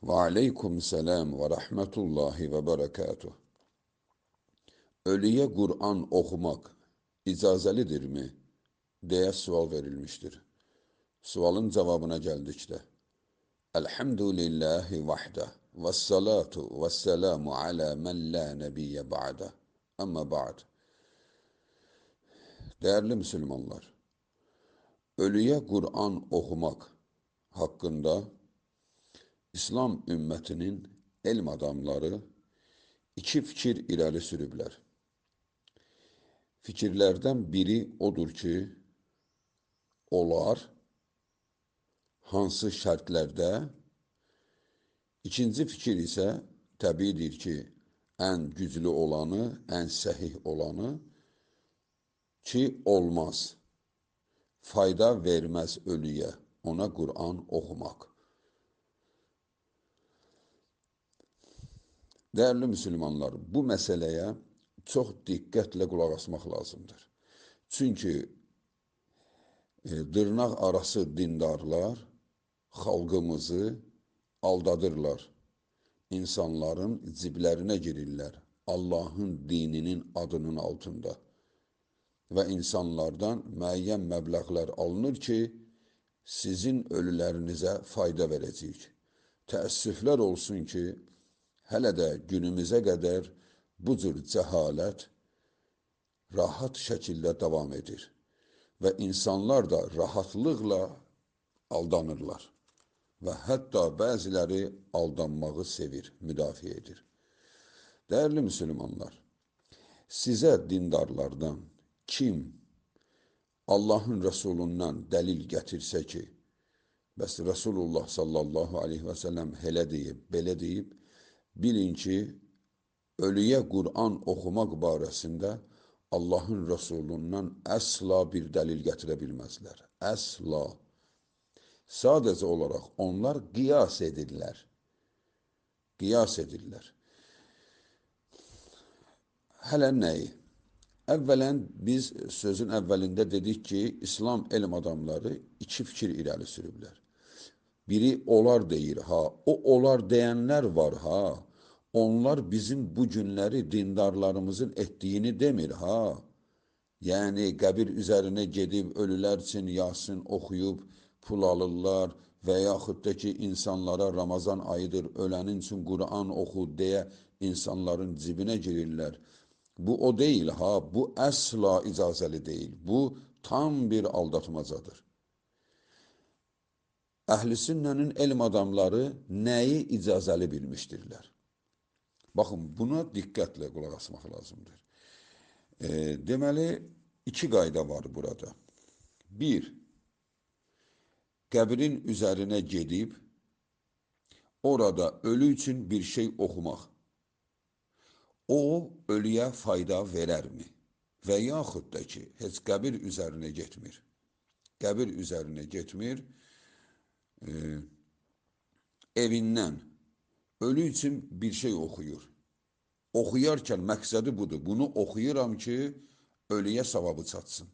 Və aleykumselam və rəhmətullahi və bərəkatuh. Ölüyə Qur'an oxumaq icazəlidirmi? Deyə sual verilmişdir. Sualın cavabına gəldikdə, Elhamdülillahi vahdə və salatu və selamu alə mən la nəbiyyə ba'də. Amma ba'd. Dəyərli müsəlmanlar, ölüyə Qur'an oxumaq haqqında İslam ümmətinin elm adamları iki fikir irəli sürüblər. Fikirlərdən biri odur ki, olar, hansı şərtlərdə, ikinci fikir isə təbiidir ki, ən güclü olanı, ən səhih olanı ki, olmaz, fayda verməz ölüyə, ona Qur'an oxumaq. Dəyərli müsəlmanlar, bu məsələyə çox diqqətlə qulaq asmaq lazımdır. Çünki dırnaq arası dindarlar xalqımızı aldadırlar. İnsanların ciblərinə girirlər Allahın dininin adının altında. Və insanlardan müəyyən məbləğlər alınır ki, sizin ölülərinizə fayda verəcəyik. Təəssüflər olsun ki, hələ də günümüzə qədər bu cür cəhalət rahat şəkildə davam edir və insanlar da rahatlıqla aldanırlar və hətta bəziləri aldanmağı sevir, müdafiə edir. Dəyərli müsəlmanlar, sizə dindarlardan kim Allahın Rəsulundan dəlil gətirsə ki, bəs Rasulullah sallallahu aleyhi və səlləm elə deyib, belə deyib, bilin ki, ölüyə Qur'an oxumaq barəsində Allahın Rəsulundan əsla bir dəlil gətirə bilməzlər. Əsla. Sadəcə olaraq onlar qiyas edirlər. Qiyas edirlər. Hələ nəyi? Əvvələn biz sözün əvvəlində dedik ki, İslam elm adamları iki fikir irəli sürüblər. Biri olar deyir, ha, o olar deyənlər var, ha. Onlar bizim bu günləri dindarlarımızın etdiyini demir, ha. Yəni, qəbir üzərinə gedib, ölülər üçün Yasin oxuyub, pul alırlar və yaxud da ki, insanlara Ramazan ayıdır, ölənin üçün Qur'an oxu deyə insanların cibinə girirlər. Bu o deyil, ha. Bu əsla icazəli deyil. Bu tam bir aldatmacadır. Əhl-i sünnənin elm adamları nəyi icazəli bilmişdirlər? Baxın, buna diqqətlə qulaq asmaq lazımdır. Deməli, iki qayda var burada. Bir, qəbrin üzərinə gedib, orada ölü üçün bir şey oxumaq. O, ölüyə fayda verərmi? Və yaxud da ki, heç qəbir üzərinə getmir. Qəbir üzərinə getmir, evindən ölü üçün bir şey oxuyur. Oxuyarkən məqsədi budur. Bunu oxuyuram ki, ölüyə savabı çatsın.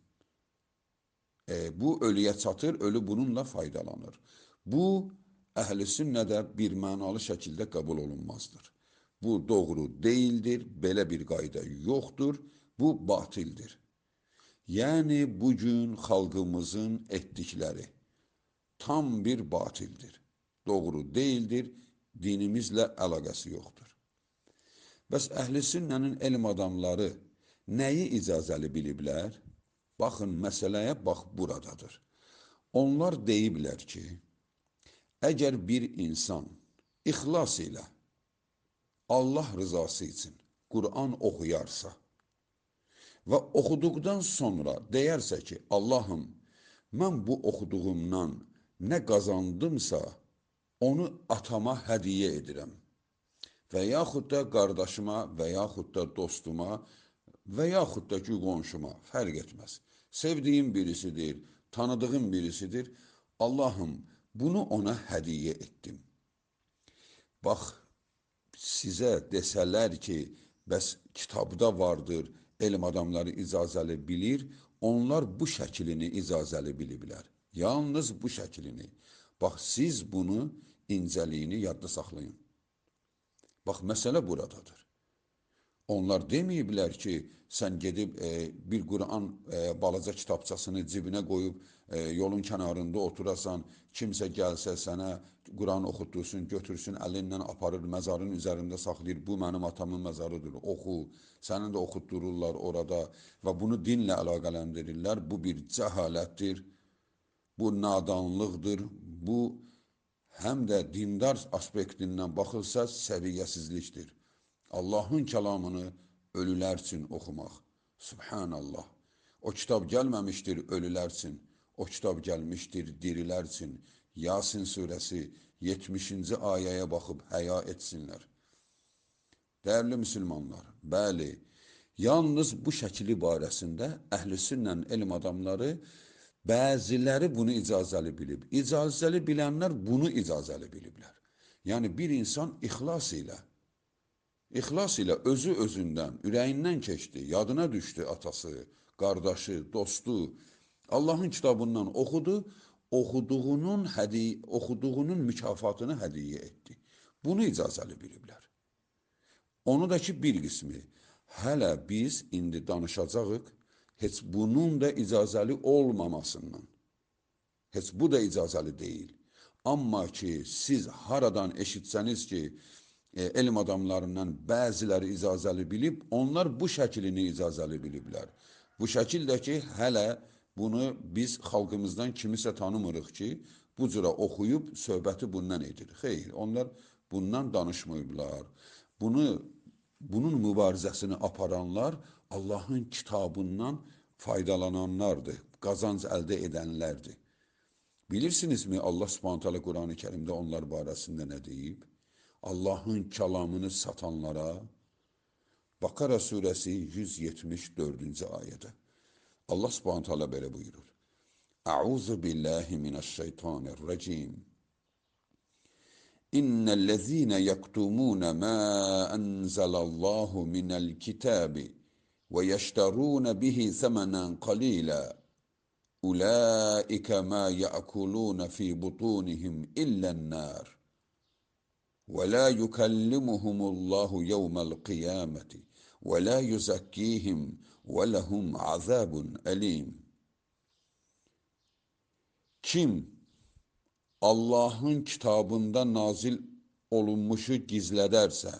Bu ölüyə çatır, ölü bununla faydalanır. Bu, əhl-i sünnədə bir mənalı şəkildə qəbul olunmazdır. Bu doğru deyildir, belə bir qayda yoxdur, bu batildir. Yəni, bugün xalqımızın etdikləri tam bir batildir. Doğru deyildir, dinimizlə əlaqəsi yoxdur. Bəs əhl-i sünnənin elm adamları nəyi icazəli biliblər? Baxın, məsələyə bax buradadır. Onlar deyiblər ki, əgər bir insan ixlas ilə Allah rızası üçün Qur'an oxuyarsa və oxuduqdan sonra deyərsə ki, Allahım, mən bu oxuduğumdan nə qazandımsa, onu atama hədiyyə edirəm. Və yaxud da qardaşıma, və yaxud da dostuma, və yaxud da ki, qonşuma, fərq etməz. Sevdiyim birisidir, tanıdığım birisidir. Allahım, bunu ona hədiyyə etdim. Bax, sizə desələr ki, bəs kitabda vardır, elm adamları icazəli bilir, onlar bu şəklini icazəli biliblər. Yalnız bu şəklini. Bax, siz bunu incəliyini yadda saxlayın. Bax, məsələ buradadır. Onlar deməyiblər ki, sən gedib bir Quran balaca kitabçasını cibinə qoyub yolun kənarında oturasan, kimsə gəlsə sənə Quran oxutdursun, götürsün, əlinlə aparır, məzarın üzərində saxlayır, bu mənim atamın məzarıdır, oxu, səni də oxutdururlar orada və bunu dinlə əlaqələndirirlər. Bu bir cəhalətdir, bu nadanlıqdır, bu həm də dindar aspektindən baxılsa səviyyəsizlikdir. Allahın kəlamını ölülər üçün oxumaq. Subhanallah. O kitab gəlməmişdir ölülər üçün. O kitab gəlmişdir dirilər üçün. Yasin surəsi 70-ci ayəyə baxıb həya etsinlər. Dəyərli müsəlmanlar, bəli, yalnız bu şəkili barəsində əhl-i-sünnə elm adamları bəziləri bunu icazəli bilib. İcazəli bilənlər bunu icazəli biliblər. Yəni bir insan İxlas ilə özü özündən, ürəyindən keçdi, yadına düşdü atası, qardaşı, dostu, Allahın kitabından oxudu, oxuduğunun mükafatını hədiyyə etdi. Bunu icazəli biliblər. Onu da ki, bir qismi, hələ biz indi danışacağıq, heç bunun da icazəli olmamasından. Heç bu da icazəli deyil. Amma ki, siz haradan eşitsəniz ki, elm adamlarından bəziləri icazəli bilib, onlar bu şəklini icazəli biliblər. Bu şəkil də ki, hələ bunu biz xalqımızdan kimisə tanımırıq ki, bu cürə oxuyub söhbəti bundan edir. Xeyr, onlar bundan danışmayıblar. Bunun mübarizəsini aparanlar Allahın kitabından faydalananlardır, qazanc əldə edənlərdir. Bilirsinizmi Allah Subhanahu taala Qurani Kərimdə onlar barəsində nə deyib? Allahın kəlamını satanlara Bakara surəsi 174-cü ayədə Allah Subhanahu taala belə buyurur. Əuzu billahi mineşşeytanirracim. İnnellezîne yektumûne mâ enzelallahu minel kitâbi ve yeşterûne bihi semenen qalîlâ. Ulaike mâ ye'kulûne fî butûnihim illennâr. ولا يكلمهم الله يوم القيامة ولا يزكيهم ولهم عذاب أليم. Kim Allah'ın kitabında nazil olunmuşu gizlederse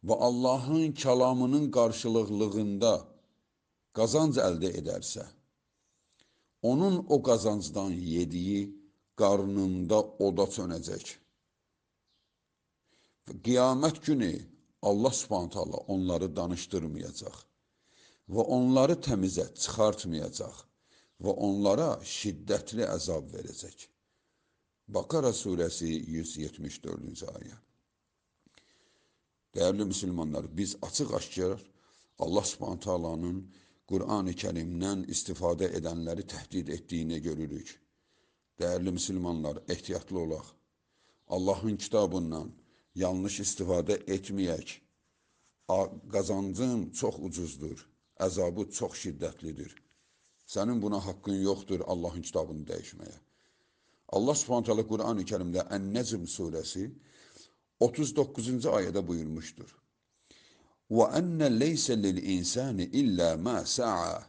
ve Allah'ın kelamının karşılıklığında kazanç elde ederse, onun o kazancdan yediği qarnında oda çönəcək. Qiyamət günü Allah Subhanahu taala onları danışdırmayacaq və onları təmizə çıxartmayacaq və onlara şiddətli əzab verəcək. Bakara surəsi 174-cü ayə. Dəyərli müsəlmanlar, biz açıq-aşkar Allah Subhanahu taalanın Qur'an-ı Kərimdən istifadə edənləri təhdid etdiyini görürük. Dəyərli müsəlmanlar, ehtiyatlı olaq. Allahın kitabından yanlış istifadə etməyək. Qazancın çox ucuzdur, əzabı çox şiddətlidir. Sənin buna haqqın yoxdur Allahın kitabını dəyişməyə. Allah Subhanahu taala Qur'an-ı Kərimdə Ən-Necm surəsi 39-cu ayədə buyurmuşdur. Və ennə leysə lil-insani illə mə sə'a.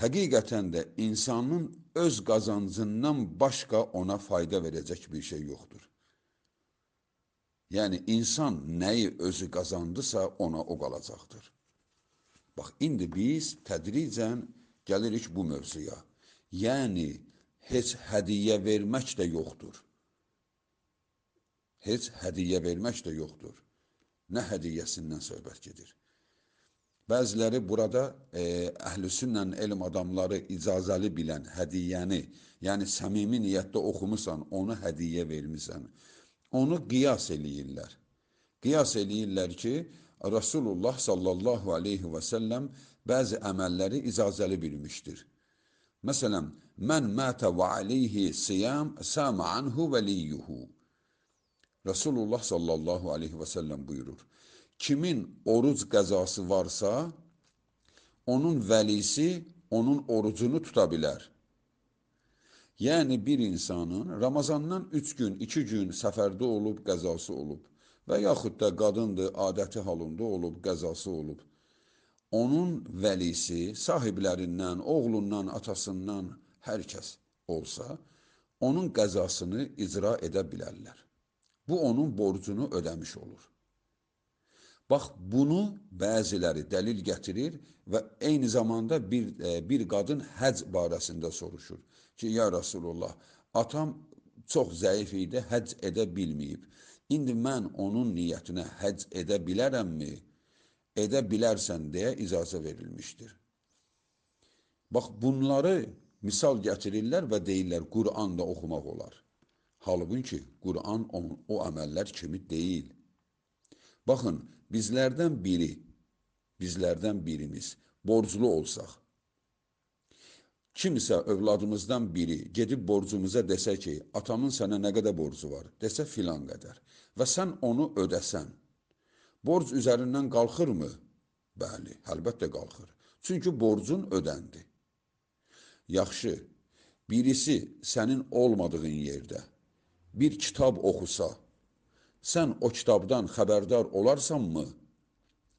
Həqiqətən də insanın öz qazancından başqa ona fayda verəcək bir şey yoxdur. Yəni, insan nəyi özü qazandısa ona o qalacaqdır. Bax, indi biz tədricən gəlirik bu mövzuya. Yəni, heç hədiyyə vermək də yoxdur. Heç hədiyyə vermək də yoxdur. Nə hədiyyəsindən söhbət gedir? Bəziləri burada əhl-i-sünnə elm adamları icazəli bilən hədiyyəni, yəni səmimi niyyətdə oxumusan, onu hədiyyə vermirsən, onu qiyas eləyirlər. Qiyas eləyirlər ki, Rasulullah sallallahu aleyhi və səlləm bəzi əməlləri icazəli bilmişdir. Məsələn, mən mətə və aleyhi siyam səmə anhu vəliyyuhu. Rasulullah sallallahu aleyhi və səlləm buyurur. Kimin oruc qəzası varsa, onun vəlisi onun orucunu tuta bilər. Yəni bir insanın Ramazandan 3 gün, 2 gün səfərdə olub, qəzası olub və yaxud da qadındır, adəti halında olub, qəzası olub. Onun vəlisi sahiblərindən, oğlundan, atasından hər kəs olsa, onun qəzasını icra edə bilərlər. Bu onun borcunu ödəmiş olur. Bax, bunu bəziləri dəlil gətirir və eyni zamanda bir qadın həc barəsində soruşur ki, ya Rasulullah, atam çox zəif idi, həc edə bilməyib. İndi mən onun niyyətinə həc edə bilərəmmi? Edə bilərsən deyə icazə verilmişdir. Bax, bunları misal gətirirlər və deyirlər, Qur'anda oxumaq olar. Halbuki Qur'an o əməllər kimi deyil. Baxın, bizlərdən birimiz borclu olsaq, kimsə övladımızdan biri gedib borcumuza desə ki, atamın sənə nə qədər borcu var, desə filan qədər və sən onu ödəsən, borc üzərindən qalxırmı? Bəli, əlbəttə qalxır. Çünki borcun ödəndi. Yaxşı, birisi sənin olmadığın yerdə bir kitab oxusa, sən o kitabdan xəbərdar olarsanmı?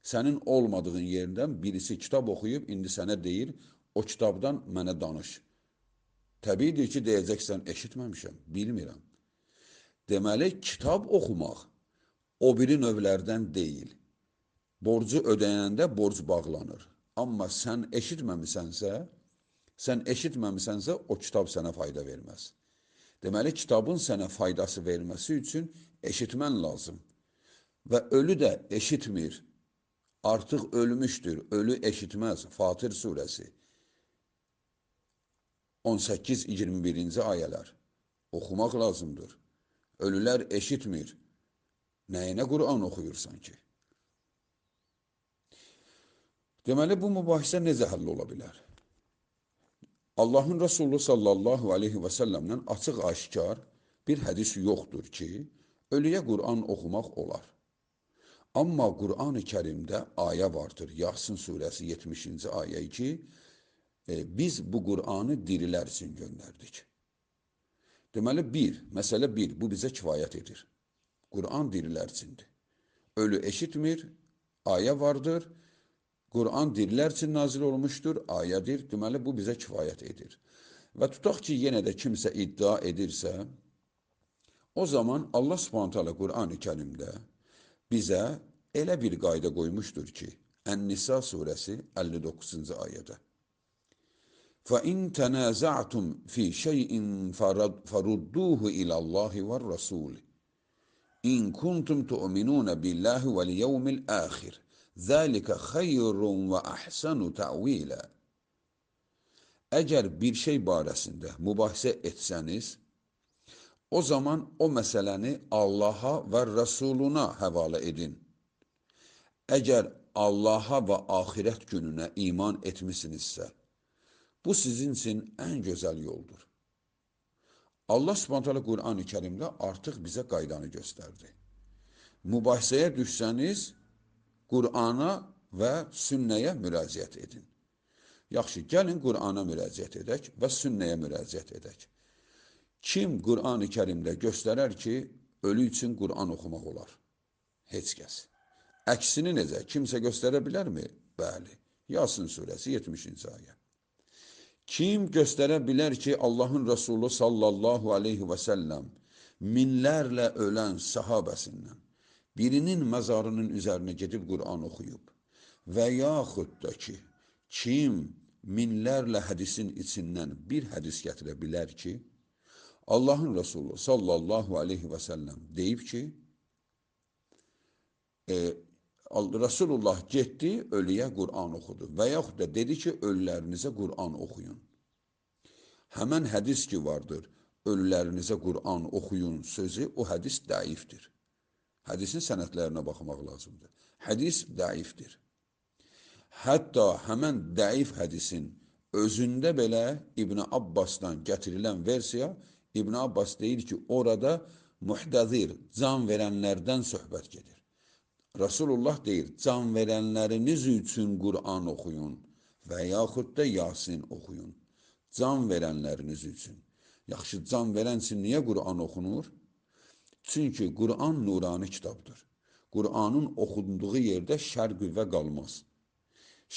Sənin olmadığın yerdən birisi kitab oxuyub, indi sənə deyir, o kitabdan mənə danış. Təbiidir ki, deyəcəksən, eşitməmişəm, bilmirəm. Deməli, kitab oxumaq o biri növlərdən deyil. Borcu ödəyəndə borc bağlanır. Amma sən eşitməmisənsə, o kitab sənə fayda verməz. Deməli, kitabın sənə faydası verməsi üçün eşitmən lazım. Və ölü də eşitmir. Artıq ölmüşdür, ölü eşitməz. Fatir surəsi 18-21-ci ayələr. Oxumaq lazımdır. Ölülər eşitmir. Nəyinə Qur'an oxuyursan ki? Deməli, bu mübahisə necə həll ola bilər? Allahın Resulü sallallahu aleyhi və səlləmdən açıq aşkar bir hədis yoxdur ki, ölüyə Qur'an oxumaq olar. Amma Qur'an-ı Kərimdə ayə vardır, Yasin surəsi 70-ci ayə ki, biz bu Qur'anı dirilər üçün göndərdik. Deməli, məsələ bir, bu bizə kifayət edir. Qur'an dirilər üçündür. Ölü eşitmir, ayə vardır, Qur'an dirilər üçün nazil olmuşdur, ayədir, deməli, bu bizə kifayət edir. Və tutaq ki, yenə də kimsə iddia edirsə, o zaman Allah Subhanahu taala Qur'an-ı Kərimdə bizə elə bir qayda qoymuşdur ki, Ən-Nisa surəsi 59-cu ayədə. فَإِنْ تَنَازَعْتُمْ فِي شَيْءٍ فَرُدُّوهُ إِلَى اللَّهِ وَالرَّسُولِ إِنْ كُنْتُمْ تُؤْمِنُونَ بِاللَّهِ وَالْيَوْمِ الْآخِرِ ذَلِكَ خَيْرٌ وَأَحْسَنُ تَأْوِيلًا. Əgər bir şey barəsində mübahisə etsəniz, o zaman o məsələni Allaha və Rəsuluna həvalə edin. Əgər Allaha və axirət gününə iman etmisinizsə, bu sizin üçün ən gözəl yoldur. Allah Subhanahu taala Qur'an-ı Kərimdə artıq bizə qaydanı göstərdi. Mübahisəyə düşsəniz, Qur'ana və sünnəyə müraciət edin. Yaxşı, gəlin Qur'ana müraciət edək və sünnəyə müraciət edək. Kim Qur'an-ı Kərimdə göstərər ki, ölü üçün Qur'an oxumaq olar? Heç kəs. Əksini necə? Kimsə göstərə bilərmi? Bəli. Yasin surəsi 70-ci ayə. Kim göstərə bilər ki, Allahın Resulü sallallahu aleyhi və səlləm minlərlə ölən sahabəsindən birinin məzarının üzərinə gedib Qur'an oxuyub və yaxud da ki, kim minlərlə hədisin içindən bir hədis gətirə bilər ki, Allahın Resulü sallallahu aleyhi və səlləm deyib ki, Resulullah getdi, ölüyə Qur'an oxudu və yaxud da dedi ki, ölülərinizə Qur'an oxuyun. Həmən hədis ki vardır, ölülərinizə Qur'an oxuyun sözü, o hədis dəifdir. Hədisin sənədlərinə baxmaq lazımdır. Hədis dəifdir. Hətta həmən dəif hədisin özündə belə İbn Abbasdan gətirilən versiya, İbn Abbas deyir ki, orada muhtəzir, can verənlərdən söhbət gedir. Resulullah deyir, can verənləriniz üçün Qur'an oxuyun və yaxud da Yasin oxuyun. Can verənləriniz üçün. Yaxşı, can verən üçün niyə Quran oxunur? Çünki Quran nurani kitabdır. Quranın oxunduğu yerdə şər qüvvə qalmaz.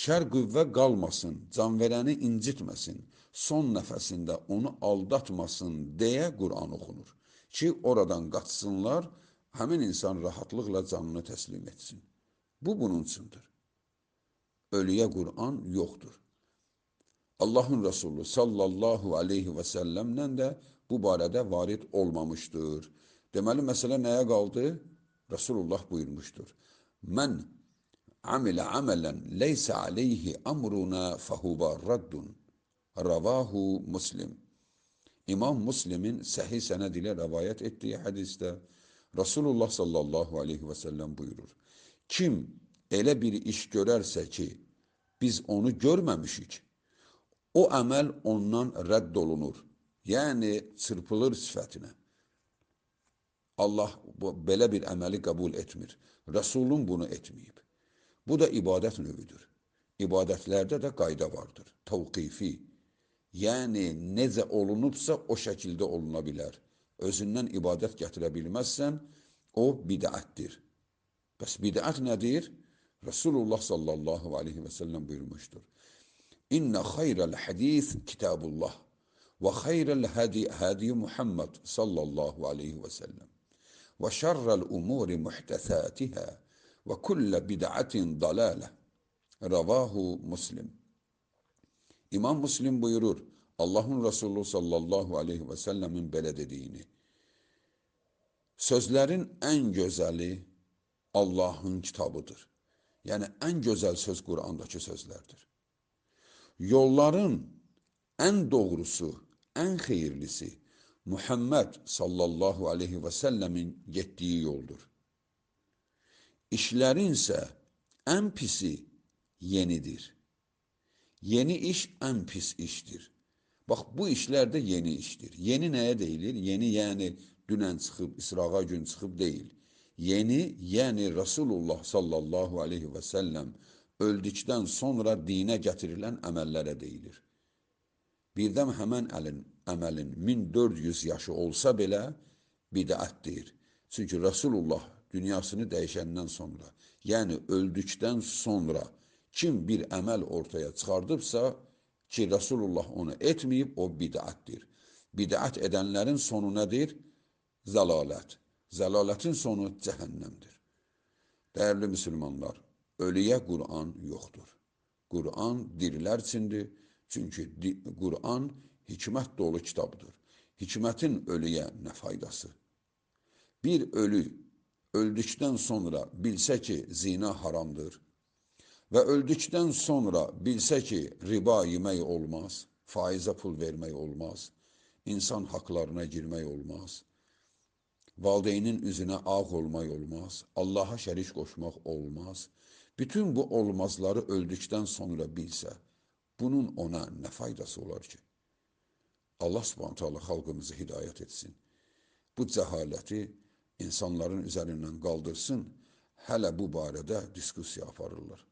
Şər qüvvə qalmasın, can verəni incitməsin, son nəfəsində onu aldatmasın deyə Quran oxunur. Ki, oradan qaçsınlar, həmin insan rahatlıqla canını təslim etsin. Bu, bunun üçündür. Ölüyə Quran yoxdur. Allahın Resulü sallallahu aleyhi və səlləmlə də bu barədə varid olmamışdır. Deməli, məsələ nəyə qaldı? Resulullah buyurmuşdur. Mən amilə əmələn leysə aleyhi əmruna fəhuva raddun. Ravahu Muslim. İmam Müslim'in səhih sənəd ilə rəvayət etdiyi hədisdə Resulullah sallallahu aleyhi və səlləm buyurur. Kim elə bir iş görərsə ki, biz onu görməmişik, o əməl ondan rədd olunur. Yəni, çırpılır sifətinə. Allah belə bir əməli qəbul etmir. Resulun bunu etməyib. Bu da ibadət növüdür. İbadətlərdə də qayda vardır. Təvqifi. Yəni, necə olunubsa o şəkildə oluna bilər. Özündən ibadət gətirə bilməzsən, o bidətdir. Bəs bidət nədir? Resulullah sallallahu aleyhi və səlləm buyurmuşdur. İnnə xayrəl hədis kitabullah və xayrəl hadi Muhammed sallallahu aleyhi və səlləm və şərrəl umuri muhtəsətihə və kullə bidətin dalalə. Ravahu Muslim. İmam Müslim buyurur, Allahın Resulü sallallahu aleyhi və səlləmin belə dediyini. Sözlərin ən gözəli Allahın kitabıdır. Yəni, ən gözəl söz Qurandakı sözlərdir. Yolların ən doğrusu, ən xeyirlisi Muhammed sallallahu aleyhi və səlləmin getdiyi yoldur. İşlərin isə ən pisi yenidir. Yeni iş ən pis işdir. Bax, bu işlər də yeni işdir. Yeni nəyə deyilir? Yeni, yəni dünən çıxıb, İsrağa gün çıxıb deyil. Yeni, yəni Resulullah sallallahu aleyhi və səlləm öldükdən sonra dinə gətirilən əməllərə deyilir. Birdən həmən əməlin 1400 yaşı olsa belə bidətdir. Çünki Resulullah dünyasını dəyişəndən sonra, yəni öldükdən sonra kim bir əməl ortaya çıxardıbsa ki, Resulullah onu etməyib, o bidətdir. Bidət edənlərin sonu nədir? Zəlalət. Zəlalətin sonu cəhənnəmdir. Dəyərli müsəlmanlar, ölüyə Quran yoxdur. Quran dirilər üçündür, çünki Quran hikmət dolu kitabdır. Hikmətin ölüyə nə faydası? Bir ölü öldükdən sonra bilsə ki, zina haramdır və öldükdən sonra bilsə ki, riba yemək olmaz, faizə pul vermək olmaz, insan haqlarına girmək olmaz, valideynin üzünə ağ olmaq olmaz, Allaha şərik qoşmaq olmaz. Bütün bu olmazları öldükdən sonra bilsə, bunun ona nə faydası olar ki? Allah subhanət hala xalqımızı hidayət etsin. Bu cəhaləti insanların üzərindən qaldırsın, hələ bu barədə diskusiya aparırlar.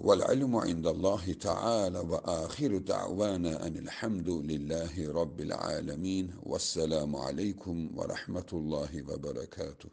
وَالْعِلْمُ عِنْدَ اللّٰهِ تَعَالَى وَآخِرُ دَعْوَانَا أَنِ الْحَمْدُ لِلّٰهِ رَبِّ الْعَالَمِينَ وَالسَّلَامُ عَلَيْكُمْ وَرَحْمَةُ اللّٰهِ وَبَرَكَاتُهُ